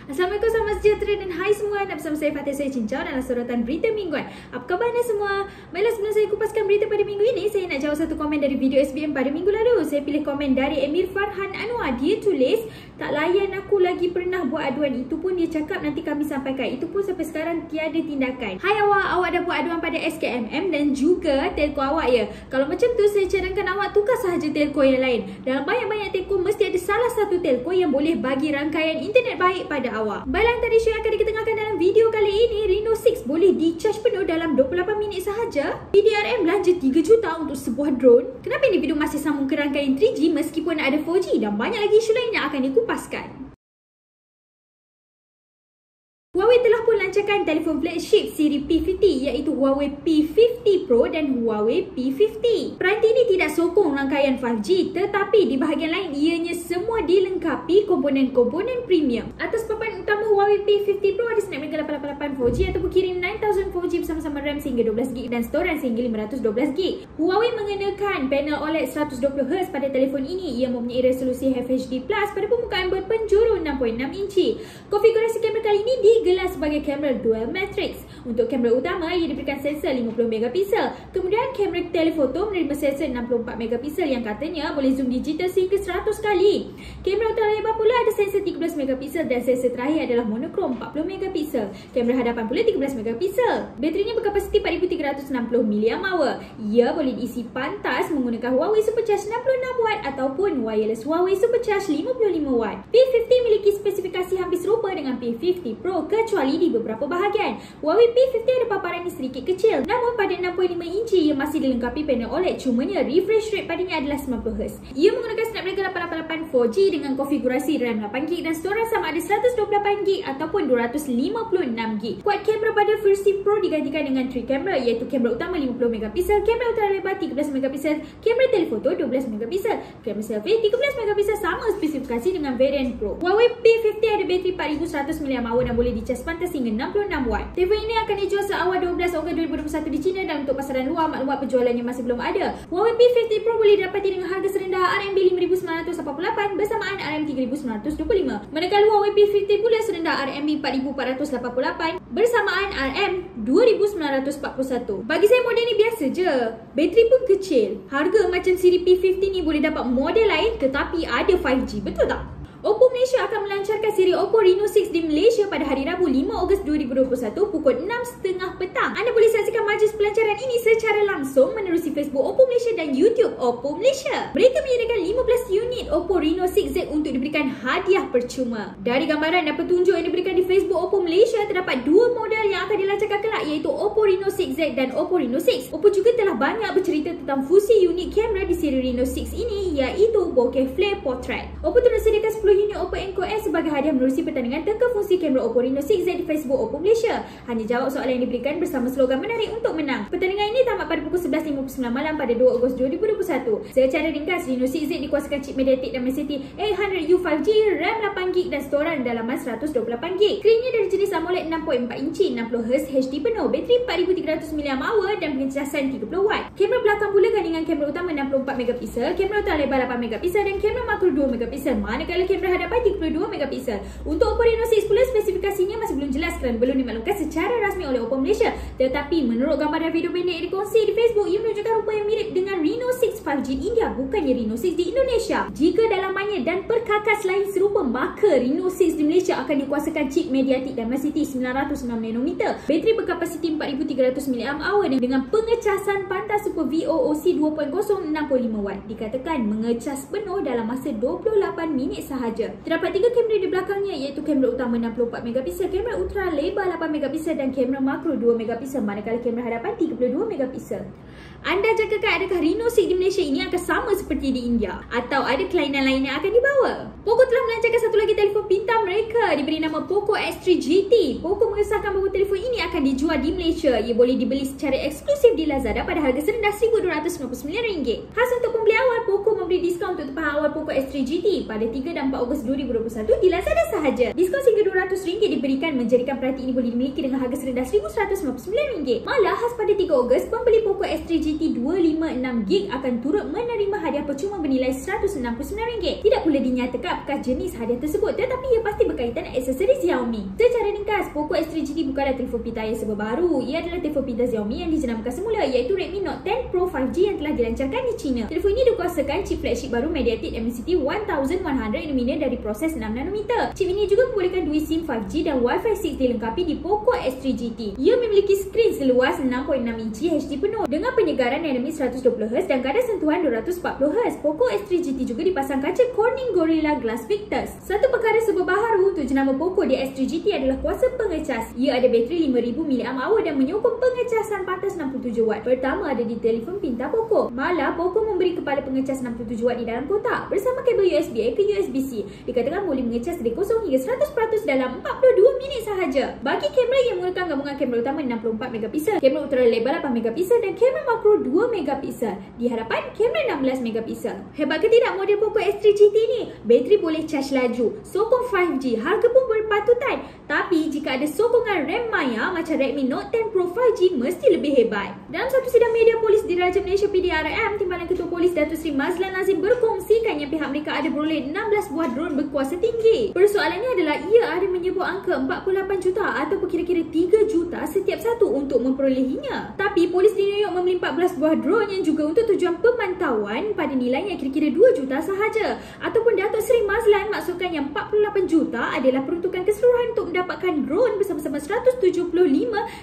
Assalamualaikum, selamat sejahtera dan hai semua. Anda bersama saya Fatih Saya Cincau dalam sorotan berita mingguan. Apa khabar anda semua? Baiklah, sebelum saya kupaskan berita pada minggu ini, saya nak jawab satu komen dari video SBM pada minggu lalu. Saya pilih komen dari Emir Farhan Anwar. Dia tulis, tak layan aku lagi pernah buat aduan. Itu pun dia cakap nanti kami sampaikan. Itu pun sampai sekarang tiada tindakan. Hai awak dah buat aduan pada SKMM dan juga telco awak ya. Kalau macam tu, saya cadangkan awak tukar sahaja telco yang lain. Dalam banyak-banyak telco, mesti ada salah satu telco yang boleh bagi rangkaian internet baik pada awak. Baiklah, antara isu yang akan diketengahkan dalam video kali ini, Reno 6 boleh di-charge penuh dalam 28 minit sahaja. PDRM belanja 3 juta untuk sebuah drone. Kenapa individu masih sambung ke rangkaian 3G meskipun ada 4G, dan banyak lagi isu lain yang akan dikupaskan. Huawei telah pun lancarkan telefon flagship siri P50 iaitu Huawei P50 Pro dan Huawei P50. Peranti ini tidak sokong rangkaian 5G, tetapi di bahagian lain ianya semua dilengkapi komponen-komponen premium. Atas papan utama Huawei P50 Pro ada Snapdragon 888 4G ataupun kirim 9000 4G bersama-sama RAM sehingga 12GB dan storan sehingga 512GB. Huawei mengenakan panel OLED 120Hz pada telefon ini. Ia mempunyai resolusi FHD+ pada permukaan berpenjuru 6.6 inci. Konfigurasi kamera kali ini digelar sebagai kamera dual matrix. Untuk kamera utama, ia diberikan sensor 50MP. Kemudian kamera telefoto menerima sensor 64MP yang katanya boleh zoom digital sehingga 100 kali. Kamera ultralebar pula ada sensor 13MP dan sensor terakhir adalah monokrom 40MP. Kamera hadapan pula 13MP. Baterinya berkapasiti 4360mAh. Ia boleh diisi pantas menggunakan Huawei Supercharge 66W ataupun wireless Huawei Supercharge 55W. P50 memiliki spesifikasi hampir serupa dengan P50 Pro kecuali di beberapa bahagian. Huawei P50 ada paparan yang sedikit kecil, namun pada 6.5 inci ia masih dilengkapi panel OLED, cumanya refresh rate padanya adalah 90Hz. Ia menggunakan Snapdragon 888 4G dengan konfigurasi RAM 8GB dan storan sama ada 128GB ataupun 256GB. Kuat kamera pada versi Pro digantikan dengan 3 kamera iaitu kamera utama 50MP, kamera ultralebar 13MP, kamera telefoto 12MP, kamera selfie 13MP sama spesifikasi dengan varian Pro. Huawei P50 ada bateri 4100mAh dan boleh dicas pantas hingga 66W. Telefon ini akan dijual seawal 12 Ogos 2021 di China dan untuk pasaran luar maklumat penjualannya masih belum ada. Huawei P50 Pro boleh didapati dengan harga serendah RMB5,988 bersamaan RM3,925. Manakala Huawei P50 pula serendah RMB4,488 bersamaan RM2,941. Bagi saya model ni biasa je. Bateri pun kecil. Harga macam siri P50 ni boleh dapat model lain tetapi ada 5G. Betul tak? Oppo Malaysia akan melancarkan siri Oppo Reno 6 di Malaysia pada hari Rabu 5 Ogos 2021 pukul 6.30 petang. Anda boleh saksikan majlis pelancaran ini secara langsung menerusi Facebook Oppo Malaysia dan YouTube Oppo Malaysia. Mereka menyediakan 15 unit Oppo Reno 6Z untuk diberikan hadiah percuma. Dari gambaran dan petunjuk yang diberikan di Facebook Oppo Malaysia, terdapat dua model yang akan dilancarkan kelak iaitu Oppo Reno 6Z dan Oppo Reno 6. Oppo juga telah banyak bercerita tentang fungsi unik kamera di siri Reno 6 ini iaitu bokeh flare portrait. Oppo telah sediakan 10 unit Oppo Enco S sebagai hadiah menerusi pertandingan teka fungsi kamera Oppo Reno 6Z di Facebook Oppo Malaysia. Hanya jawab soalan yang diberikan bersama slogan menarik untuk menang. Pertandingan ini tamat pada pukul 11.59 malam pada 2 Ogos 2021. Secara ringkas, Reno 6Z dikuasakan chip MediaTek Dimensity 800U 5G, RAM 8GB dan storan dalaman 128GB. Skrinnya dari jenis AMOLED 6.4 inci, 60Hz HD penuh, bateri 4300mAh dan pengecasan 30W. Kamera belakang pula gandingan kamera utama 64MP, kamera ultralebar 8MP dan kamera makro 2MP, manakala kamera hadapan 32MP. Untuk Oppo Reno 6 pula spesifikasinya masih belum jelas kerana belum dimaklumkan secara rasmi oleh Oppo Malaysia. Tetapi menurut gambar dan video pendek yang dikongsi di Facebook, ia menunjukkan rupa yang mirip dengan Reno 6 5G di India, bukannya Reno 6 di Indonesia. Jika dalamannya dan perkakas lain serupa, maka Reno 6 di Malaysia akan dikuasakan chip MediaTek Dimensity 906nm, bateri berkapasiti 4300mAh dengan pengecasan pantas Super VOOC 2.0 65W. Dikatakan mengecas penuh dalam masa 28 minit sahaja. Terdapat 3 kamera di belakangnya iaitu kamera utama 64MP, kamera ultra lebar 8MP dan kamera makro 2MP, manakala kamera hadapan 32MP. Anda jangkakan adakah Reno 6 di Malaysia ini akan sama seperti di India atau ada kelainan lain yang akan dibawa? Poco telah melancarkan satu lagi telefon pintar mereka diberi nama Poco X3 GT. Poco mengesahkan bahawa telefon ini akan dijual di Malaysia. Ia boleh dibeli secara eksklusif di Lazada pada harga serendah RM1,299. Khas untuk pembeli awal, Poco memberi diskaun untuk tempahan awal Poco X3 GT pada 3 dan 4 Ogos 2021 di Lazada sahaja. Diskaun hingga RM200 diberikan menjadikan peranti ini boleh dimiliki dengan harga serendah RM1,199. Malah khas pada 3 Ogos, pembeli Poco X3 GT SSD 256GB akan turut menerima hadiah percuma bernilai RM169. Tidak pula dinyatakan apakah jenis hadiah tersebut, tetapi ia pasti berkaitan dengan aksesoris Xiaomi. Secara ringkas, Poco S3 GT bukanlah telefon pintar yang serba baru. Ia adalah telefon pintar Xiaomi yang dijenamkan semula, iaitu Redmi Note 10 Pro 5G yang telah dilancarkan di China. Telefon ini dikuasakan chip flagship baru MediaTek Dimensity 1100 nm dari proses 6nm. Chip ini juga membolehkan dual SIM 5G dan Wi-Fi 6 dilengkapi di Poco S3 GT. Ia memiliki skrin seluas 6.6 inci HD penuh dengan penyegaran dinamik 120Hz dan kadar sentuhan 240Hz. Poco S3 GT juga dipasang kaca Corning Gorilla Glass Victus. Satu perkara serba baharu untuk jenama Poco di S3 GT adalah kuasa pengecas. Ia ada bateri 5000 mAh dan menyokong pengecasan pantas 67W. Pertama ada di telefon pintar Poco. Malah Poco memberi kepala pengecas 67W di dalam kotak bersama kabel USB-A ke USB-C. Dikatakan boleh mengecas dari 0 hingga 100% dalam 42 minit sahaja. Bagi kamera yang menggunakan gabungan kamera utama 64MP, kamera ultra lebar 8MP dan kamera makro 2MP. Di hadapan kamera 16MP. Hebat ke tidak model Poco S3 GT ni? Bateri boleh charge laju, sokong 5G, harga pun berpatutan. Tapi jika ada sokongan RAM maya macam Redmi Note 10 Pro 5G mesti lebih hebat. Dalam satu sidang media polis Diraja Malaysia PDRM, Timbalan Ketua Polis Datuk Seri Mazlan Nazim berkongsikan yang pihak mereka ada beroleh 16 buah drone berkuasa tinggi. Persoalannya adalah ia ada menyebut angka 48 juta atau kira-kira 3 juta setiap satu untuk memperolehinya. Tapi polis di New York membeli 14 buah drone yang juga untuk tujuan pemantauan pada nilai yang kira-kira 2 juta sahaja. Ataupun Datuk Seri Mazlan maksudkan yang 48 juta adalah peruntukan keseluruhan untuk mendapatkan drone bersama-sama 175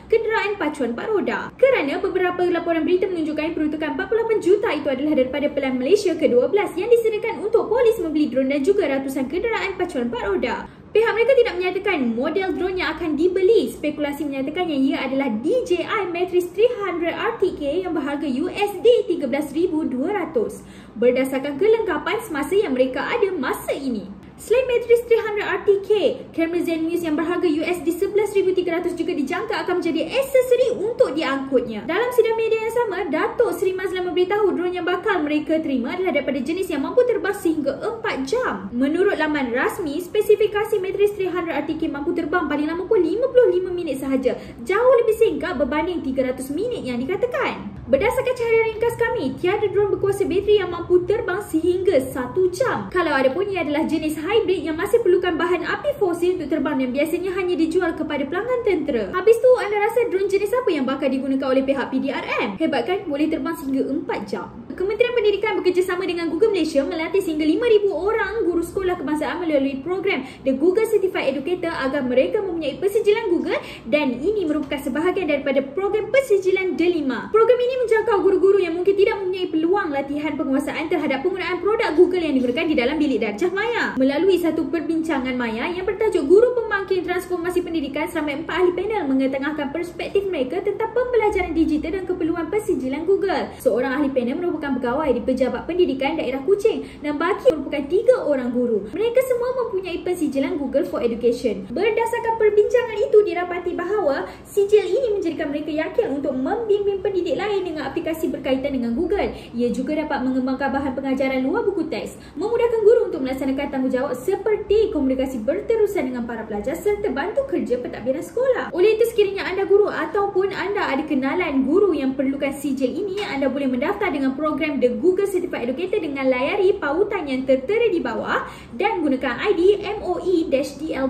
kenderaan pacuan 4 roda. Kerana beberapa laporan berita menunjukkan peruntukan 48 juta itu adalah daripada Pelan Malaysia ke-12 yang disediakan untuk polis membeli drone dan juga ratusan kenderaan pacuan 4 roda. Pihak mereka tidak menyatakan model drone yang akan dibeli. Spekulasi menyatakan yang ia adalah DJI Matrix 300 RTK yang berharga USD 13,200 berdasarkan kelengkapan semasa yang mereka ada masa ini. Selain Matrix 300 RTK, kamera Zenmuse yang berharga USD 11,300 juga dijangka akan menjadi aksesori untuk diangkutnya. Dalam sidang media yang sama, Datuk Seri Mazlan memberitahu drone yang bakal mereka terima adalah daripada jenis yang mampu terbang sehingga 4 jam. Menurut laman rasmi, spesifikasi Matrix 300 RTK mampu terbang paling lama pun 55 minit sahaja, jauh lebih singkat berbanding 300 minit yang dikatakan. Berdasarkan cahaya ringkas kami, tiada drone berkuasa bateri yang mampu terbang sehingga 1 jam. Kalau ada pun, ia adalah jenis hybrid yang masih perlukan bahan api fosil untuk terbang dan biasanya hanya dijual kepada pelanggan tentera. Habis tu, anda rasa drone jenis apa yang bakal digunakan oleh pihak PDRM? Hebat kan? Boleh terbang sehingga 4 jam. Kementerian Pendidikan bekerjasama dengan Google Malaysia melatih sehingga 5,000 orang guru sekolah kebangsaan melalui program The Google Certified Educator agar mereka mempunyai persijilan Google, dan ini merupakan sebahagian daripada program persijilan D5. Program ini menjangkau guru-guru yang mungkin tidak mempunyai peluang latihan penguasaan terhadap penggunaan produk Google yang digunakan di dalam bilik darjah maya. Melalui satu perbincangan maya yang bertajuk Guru Pembangkit Transformasi Pendidikan, seramai 4 ahli panel mengetengahkan perspektif mereka tentang pembelajaran digital dan keperluan persijilan Google. Seorang ahli panel merupakan pegawai di Pejabat Pendidikan Daerah Kuching dan baki merupakan 3 orang guru. Mereka semua mempunyai persijilan Google for Education. Berdasarkan perbincangan itu, didapati bahawa sijil ini menjadikan mereka yakin untuk membimbing pendidik lain dengan aplikasi berkaitan dengan Google. Ia juga dapat mengembangkan bahan pengajaran luar buku teks, memudahkan guru untuk melaksanakan tanggungjawab seperti komunikasi berterusan dengan para pelajar serta bantu kerja pentadbiran sekolah. Oleh itu, sekiranya anda guru ataupun anda ada kenalan guru yang perlukan sijil ini, anda boleh mendaftar dengan program The Google Certified Educator dengan layari pautan yang tertera di bawah dan gunakan ID moe-dl.edu.my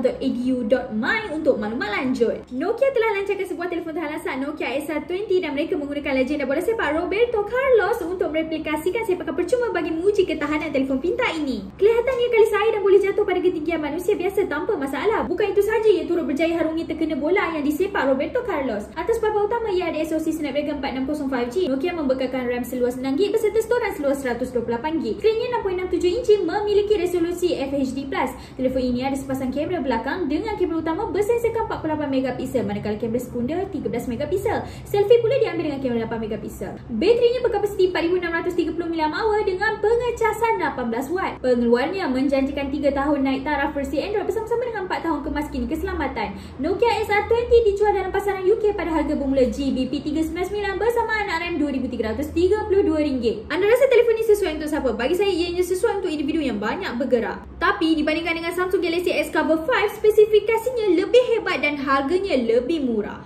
untuk maklumat lanjut. Nokia telah lancarkan sebuah telefon terhalasan Nokia XR20 dan mereka menggunakan legenda bola sepak Roberto Carlos untuk mereplikasikan sepakan percuma bagi menguji ketahanan telefon pintar ini. Kelihatannya kali saya dan boleh jatuh pada ketinggian manusia biasa tanpa masalah. Bukan itu saja, ia turut berjaya harungi terkena bola yang disepak Roberto Carlos. Atas papan utama, ia ada SoC Snapdragon 460 5G. Nokia membekalkan RAM seluas 6GB beserta storan seluas 128GB. Skrinnya 6.67 inci memiliki resolusi FHD+. Telefon ini ada sepasang kamera belakang dengan kamera utama bersensorkan 48MP, manakala kamera sekunder 13MP. Selfie pula diambil dengan kamera 8MP. Baterinya berkapasiti 4630 mAh dengan pengecasan 18W. Pengeluarnya menjanjikan 3 tahun naik taraf versi Android bersama-sama dengan 4 tahun kemas kini keselamatan. Nokia XR20 dijual dalam pasaran UK pada harga bermula GB399 bersama anak RAM RM2,332. Anda rasa telefon ini sesuai untuk siapa? Bagi saya, ianya sesuai untuk individu yang banyak bergerak. Tapi dibandingkan dengan Samsung Galaxy S Cover 5, spesifikasinya lebih hebat dan harganya lebih murah.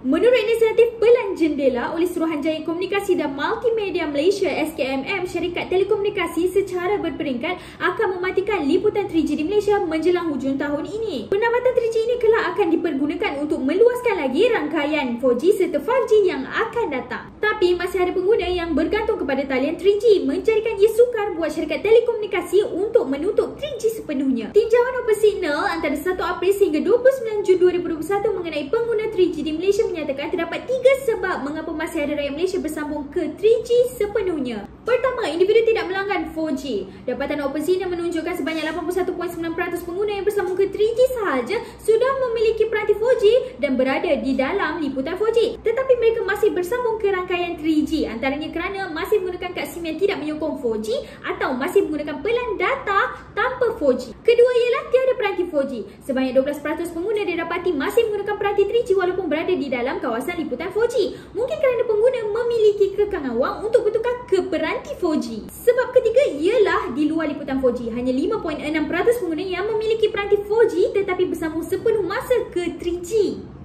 Menurut inisiatif Pelan Jendela oleh Suruhanjaya Komunikasi dan Multimedia Malaysia SKMM, syarikat telekomunikasi secara berperingkat akan mematikan liputan 3G di Malaysia menjelang hujung tahun ini. Penambatan 3G ini kelak akan dipergunakan untuk meluaskan lagi rangkaian 4G serta 5G yang akan datang. Tapi masih ada pengguna yang bergantung kepada talian 3G, menjadikan ia sukar buat syarikat telekomunikasi untuk menutup 3G sepenuhnya. Tinjauan Opensignal antara 1 April sehingga 29 Jun 2021 mengenai pengguna 3G di Malaysia menyatakan terdapat 3 sebab mengapa masih ada rakyat Malaysia bersambung ke 3G sepenuhnya. Pertama, individu tidak melanggan 4G. Dapatan Opensignal menunjukkan sebanyak 81.9% pengguna yang bersambung ke 3G sahaja sudah memiliki peranti 4G dan berada di dalam liputan 4G. Tetapi mereka masih bersambung ke rangkaian 3G, antaranya kerana masih menggunakan kad SIM yang tidak menyokong 4G atau masih menggunakan pelan data tanpa 4G. Kedua ialah tiada peranti 4G. Sebanyak 12% pengguna didapati masih menggunakan peranti 3G walaupun berada di dalam kawasan liputan 4G. Mungkin kerana pengguna memiliki kekangan wang untuk bertukar ke peranti 4G. Sebab ketiga ialah di luar liputan 4G. Hanya 5.6% pengguna yang memiliki peranti 4G tetapi bersambung sepenuh masa ke 3G.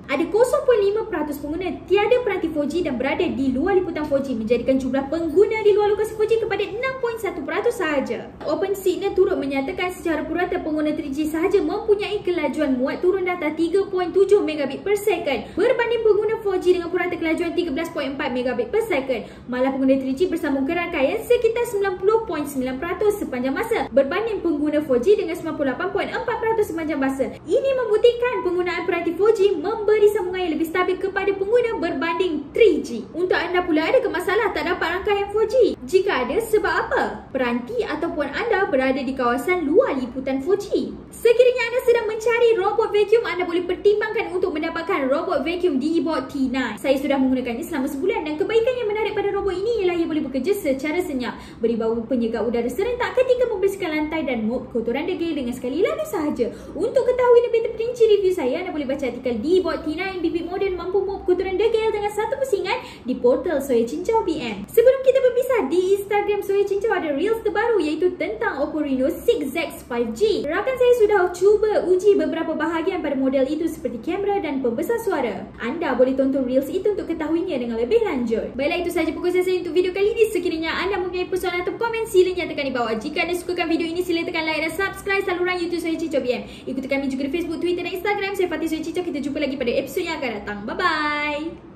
Ada 0.5% pengguna tiada peranti 4G dan berada di luar liputan 4G, menjadikan jumlah pengguna di luar lokasi 4G kepada 6.1% sahaja. Opensignal turut menyatakan secara purata pengguna 3G sahaja mempunyai kelajuan muat turun data 3.7 megabit per second berbanding pengguna 4G dengan purata kelajuan 13.4 megabit per second. Malah pengguna 3G bersambung ke rangkaian sekitar 90.9% sepanjang masa berbanding pengguna 4G dengan 98.4% sepanjang masa. Ini membuktikan penggunaan peranti 4G memberi sambungan yang lebih stabil kepada pengguna berbanding 3G. Untuk anda pula, adakah masalah tak dapat rangkaian 4G? Jika ada, sebab apa? Peranti ataupun anda berada di kawasan luar liputan 4G. Sekiranya anda sedang mencari robot vacuum, anda boleh pertimbangkan untuk mendapatkan robot vacuum D-Bot T9. Saya sudah menggunakannya selama sebulan dan kebaikan yang menarik pada robot ini ialah ia boleh bekerja secara senyap, beri bau penyegap udara serentak ketika membersihkan lantai dan mop kotoran degil dengan sekali lalu sahaja. Untuk ketahui lebih terperinci review saya, anda boleh baca artikel D-Bot T9 bibit moden mampu mop kotoran degil dengan satu pusingan di portal Soya Cincau BM. Sebelum kita berpisah, di Instagram Soya Cincau ada reels terbaru iaitu tentang Oppo Reno 6X 5G. Rakan saya sudah cuba uji beberapa bahagian pada model itu seperti kamera dan pembesar suara. Anda boleh tonton reels itu untuk ketahuinya dengan lebih lanjut. Baiklah, itu sahaja perkongsian saya untuk video kali ini. Sekiranya anda mempunyai persoalan atau komen, sila nyatakan di bawah. Jika anda sukakan video ini, sila tekan like dan subscribe saluran YouTube Soya Cincau BM. Ikuti kami juga di Facebook, Twitter dan Instagram. Saya Fatih Soya Cincau. Kita jumpa lagi pada episod yang akan datang. Bye-bye.